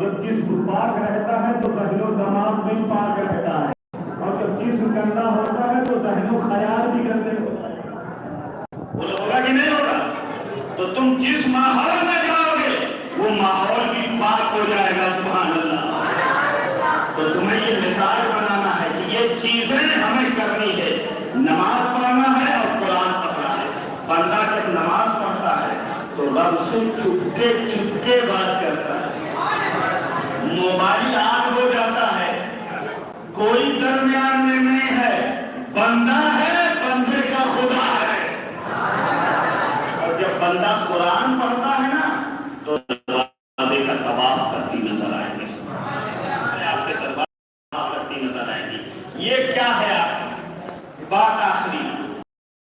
جب جسم پاک رہتا ہے تو ذہن و دماغ بھی پاک رہتا ہے، اور جب جسم گندا ہوتا ہے تو ذہن و خیال بھی گندے ہوتا ہے۔ وہ ہوگا کہ نہیں ہوگا؟ تو تم جس ماحول میں جاؤ گے وہ ماحول بھی پاک ہو جائے گا۔ سبحان اللہ۔ تو تمہیں یہ مثال بنانا ہے کہ یہ چیزیں ہمیں کرنی ہے، نماز پڑھنا ہے اور قرآن پڑھنا ہے۔ بندہ جب نماز پڑھتا ہے تو رب سے چپکے چپکے بات کرتا ہے، موبائل آن ہو جاتا ہے، کوئی درمیان میں نہیں ہے، بندہ ہے، بندے کا خدا ہے۔ اور جب بندہ قرآن پڑھتا ہے نا تو دروازے کا طواف کرتی نظر آئے گی، آپ کے دربار کرتی نظر آئے گی۔ یہ کیا ہے؟ آپ بات آخری،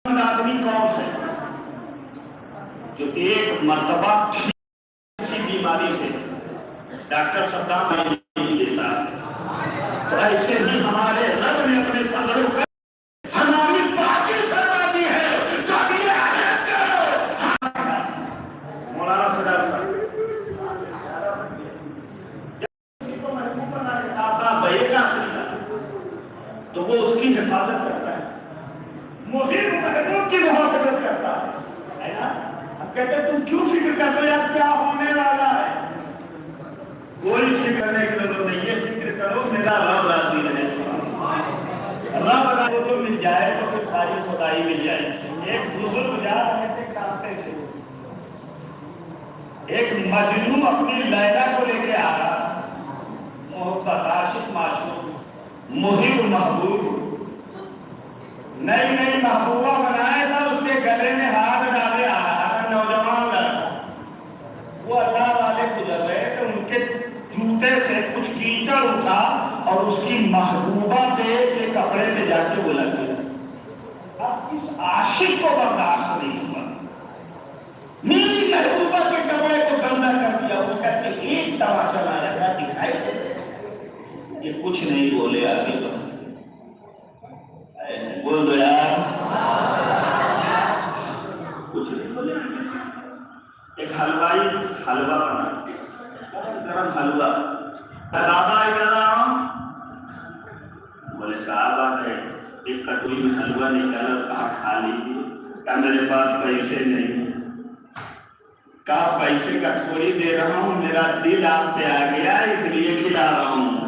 آدمی کون ہے جو ایک مرتبہ کسی بیماری سے ڈاکٹر صدام نہیں دیتا ہے؟ تو ایسے ہی ہمارے رب نے اپنے فضل کا ہماری باقی فرما دی ہے، جو بھی آیت کرو۔ مولانا صدر صاحب کسی کو محبوب بنا کے آقا بھائی کا تو وہ اس کی حفاظت کرتا ہے، مفید محبوب کی محافظت کرتا ہے نا؟ اب کہتے ہیں تم کیوں فکر کرتے ہو یار کیا ہونے والا ہے؟ کوئی فکر کرنے کی ضرورت نہیں، یہ فکر کرو میرا رب راضی رہے۔ رب راضی تو مل جائے تو پھر ساری خدائی مل جائے۔ ایک بزرگ جا رہے تھے راستے سے، ایک مجنون اپنی لیلا کو لے کے آ رہا، محبت عاشق معشوق محب محبوب، نئی نئی محبوبہ بنایا تھا، اس کے گلے میں ہاتھ ڈالے آ رہا تھا نوجوان لڑکا۔ وہ اللہ والے گزر رہے تو ان کے جوتے سے کچھ کیچڑ اٹھا اور اس کی محبوبہ کے کپڑے پہ جا کے وہ لگ گیا۔ اب اس عاشق کو برداشت نہیں ہوا، میری محبوبہ کے کپڑے کو گندا کر دیا۔ اس کا کہ ایک دوا چلا لگا دکھائی دے، یہ کچھ نہیں بولے، آگے بڑھ بول دو یار، کچھ نہیں بولے۔ ایک حلوائی حلوہ بنا، گرم حلوہ، دادا ادھر آؤ، بولے کیا بات ہے؟ ایک کٹوری میں حلوہ نکالا، کہا کھا لیجیے، کہا میرے پاس پیسے نہیں، کہا پیسے کا تھوڑی دے رہا ہوں، میرا دل آپ پہ آ گیا اس لیے کھلا رہا ہوں،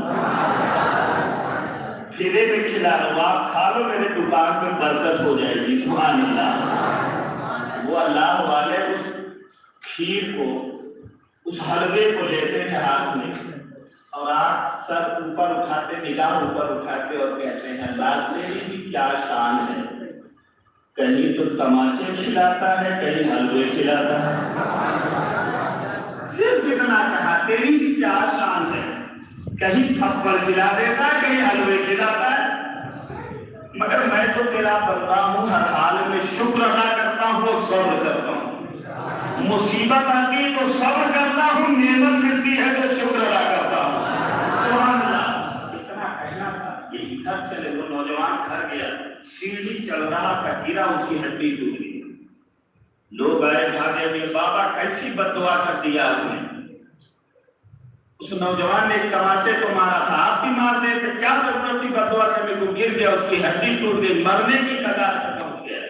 پھرے میں کھلا رہا ہوں، آپ کھا لو، میرے دکان میں برکت ہو جائے گی۔ سبحان اللہ۔ وہ اللہ والے اس کھیر کو، اس حلوے کو لیتے ہیں ہاتھ میں اور آپ سر اوپر اٹھاتے، نگاہ اوپر اٹھاتے اور کہتے ہیں اللہ تیری بھی کیا شان ہے، کہیں تو تماچے کھلاتا ہے، کہیں حلوے کھلاتا ہے۔ صرف اتنا کہا تیری بھی کیا شان ہے، کہیں تھپڑ کھلا دیتا ہے، کہیں حلوے کھلاتا ہے، مگر میں تو تیرا بندہ ہوں، ہر حال میں شکر ادا کرتا ہوں اور صبر کرتا ہوں، مصیبت آتی تو صبر کرتا ہوں، نعمت ملتی ہے تو شکر ادا کرتا ہوں۔ سبحان اللہ۔ اتنا کہنا تھا، یہ گھر چلے، وہ نوجوان گھر گیا، سیڑھی چڑھ رہا تھا، گرا، اس کی ہڈی ٹوٹ گئی۔ لوگ آئے بھاگے ہوئے، بابا کیسی بد دعا کر دیا آپ نے، اس نوجوان نے ایک تماچے کو مارا تھا، آپ بھی مار دیتے، کیا ضرورت تھی بد دعا کرنے کو، گر گیا، اس کی ہڈی ٹوٹ گئی، مرنے کی قطار پر پہنچ گیا۔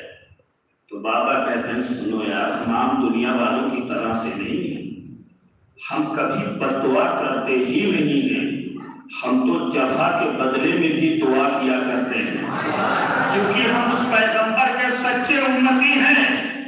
تو بابا کہتے ہیں سنو یار، ہم عام دنیا والوں کی طرح سے نہیں ہیں، ہم کبھی بد دعا کرتے ہی نہیں ہیں، ہم تو جفا کے بدلے میں بھی دعا کیا کرتے ہیں، کیونکہ ہم اس پیغمبر کے سچے امتی ہیں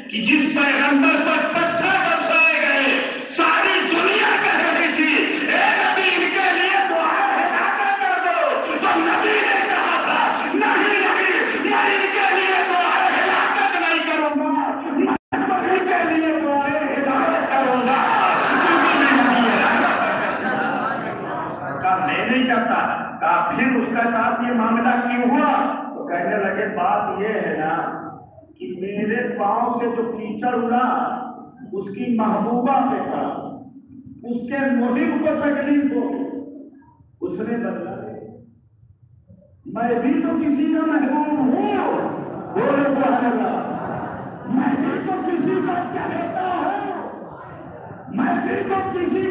کہ جس پیغمبر پر پتھر برسائے گئے، ساری دنیا کہہ رہی تھی اے نبی ان کے لیے دعا ہلاکت کر دو، تو نبی نے کہا تھا نہیں نبی، میں ان کے لیے دعا ہلاکت نہیں کروں گا، میں تو ان کے لیے دعا ہدایت کروں گا، کیونکہ میں نبی کہا میں نہیں کرتا۔ کہا پھر اس کا ساتھ یہ معاملہ کیوں ہوا؟ تو کہنے لگے بات یہ ہے نا کہ میرے پاؤں سے جو کیچڑ اڑا اس کی محبوبہ پہ تھا، اس کے محب کو تکلیف ہو، اس نے بدلا دیا، میں بھی تو کسی کا محبوب ہوں، بولے سبحان اللہ، میں بھی تو کسی کا چہیتا ہوں، میں بھی تو کسی کا